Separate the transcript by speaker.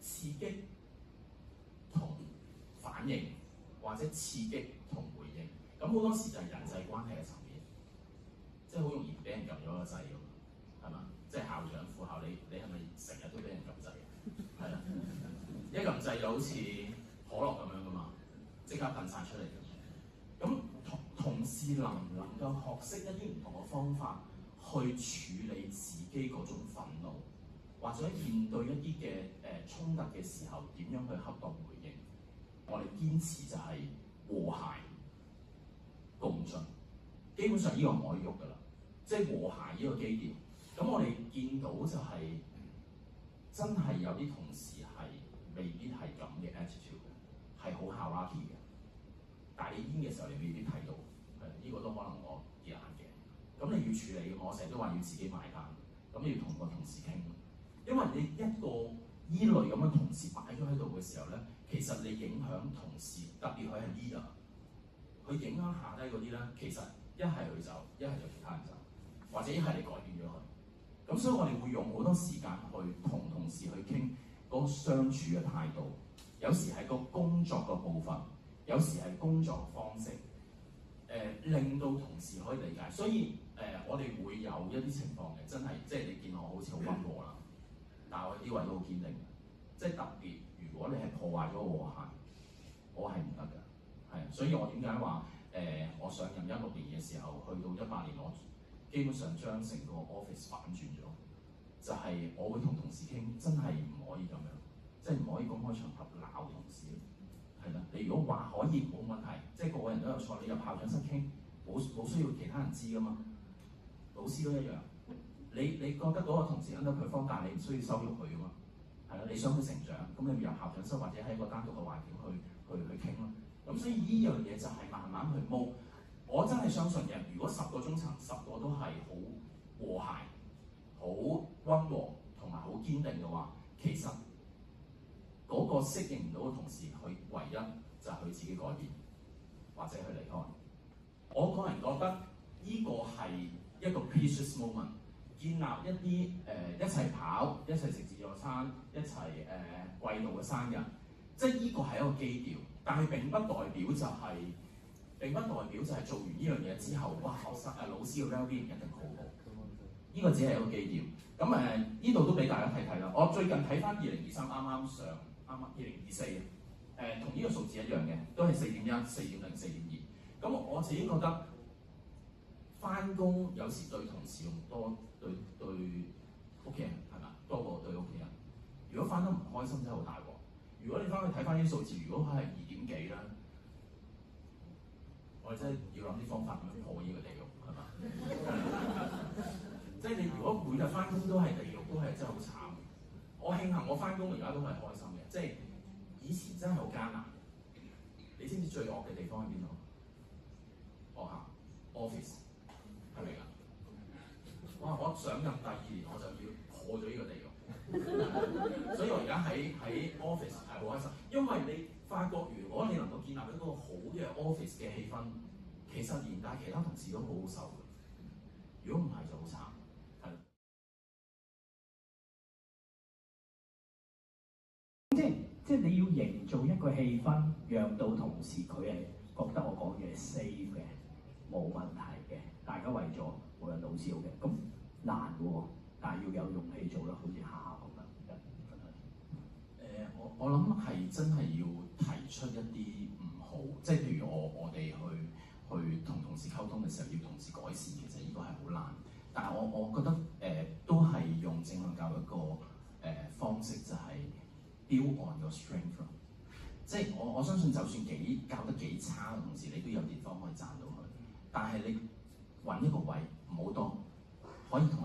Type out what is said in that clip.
Speaker 1: 刺激同反應，或者刺激同回應。咁好多時就係人際關係嘅層面，即係好容易俾人撳咗個掣㗎嘛，係嘛？即係校長、副校，你係咪成日都俾人撳掣嘅？係啦，一撳掣就好似可樂咁樣㗎嘛，即刻噴晒出嚟嘅。咁同事能唔能夠學識一啲唔同嘅方法去處理自己嗰種憤怒，或者面對一啲嘅衝突嘅時候，點樣去恰當回應？我哋堅持就係和諧共進，基本上呢個唔可以喐㗎啦，即係和諧呢個基調。咁我哋見到就係、真係有啲同事係未必係咁嘅 attitude 嘅，係好 hierarchy 嘅。但係你煙嘅時候，你未必睇到，呢個都可能我嘅眼鏡。咁你要處理，我成日都話要自己買單，咁你要同個同事傾，因為你一個依類咁嘅同事擺咗喺度嘅時候咧，其實你影響同事，特別佢係 leader，佢影響下低嗰啲咧，其實一係佢走，一係就其他人走，或者一係你改變咗佢。咁所以我哋會用好多時間去同同事去傾嗰個相處嘅態度，有時係個工作嘅部分。有時係工作方式，令到同事可以理解，所以我哋會有一啲情況嘅，真係即係你見我好似好溫和啦，但係我啲位都好堅定嘅，即係特別如果你係破壞咗和諧，我係唔得嘅，係，所以我點解話我上任16年嘅時候，去到18年，我基本上將成個 office 反轉咗，就係、我會同同事傾，真係唔可以咁樣，即係唔可以公開場合鬧同事。係啦，你如果話可以冇問題，即係個個人都有錯，你入校長室傾，冇需要其他人知噶嘛。老師都一樣，你覺得嗰個同事 underperform，但係你唔需要羞辱佢噶嘛。係啦，你想佢成長，咁你咪入校長室或者喺一個單獨嘅環境去傾咯。咁所以呢樣嘢就係慢慢去摸。我真係相信嘅，如果10個中層10個都係好和諧、好溫和同埋好堅定嘅話，其實嗰個適應唔到嘅同事，佢唯一就係佢自己改變，或者佢離開。我個人覺得呢個係一個 precious moment， 建立一啲一齊跑、一齊食自助餐、一齊季度嘅生日，即係呢個係一個基調，但係並不代表就係做完呢樣嘢之後，哇！學生老師嘅 well-being 一定好好。呢個只係一個基調。咁呢度都俾大家睇睇啦。我最近睇翻2023啱啱2024同呢個數字一樣嘅，都係4.1、4.0、4.2。咁我自己覺得翻工有時對同事用多，對屋企人係咪多過對屋企人？如果翻得唔開心真係好大鑊。如果你翻去睇翻啲數字，如果佢係2.幾咧，我哋真係要諗啲方法咁樣破呢個地獄係嘛？即係你如果每日翻工都係地獄，都係真係好慘。我慶幸我翻工而家都係開心嘅，即係以前真係好艱難。你知唔知最惡嘅地方喺邊度？學校 office 係咪㗎？哇！我上任第2年我就要破咗呢個地獄，所以我而家喺 office 係好開心，因為你發覺如果你能夠建立一個好嘅 office 嘅氣氛，其實連帶其他同事都好好受嘅。如果唔係就好慘。
Speaker 2: 即係你要營造一個氣氛，讓到同事佢係覺得我講嘢係 safe 嘅，冇問題嘅，大家為咗無人老少嘅，咁難喎，但係要有勇氣做啦，好似下下咁樣。
Speaker 1: 我諗係真係要提出一啲唔好，即係譬如我哋去同同事溝通嘅時候，要同事改善，其實呢個係好難。但係我覺得都係用正向教育一個方式，就係、build on your strength， 即係我相信，就算教得幾差嘅同時，你都有地方可以讚到佢。但係你揾一個位唔好多，可以同佢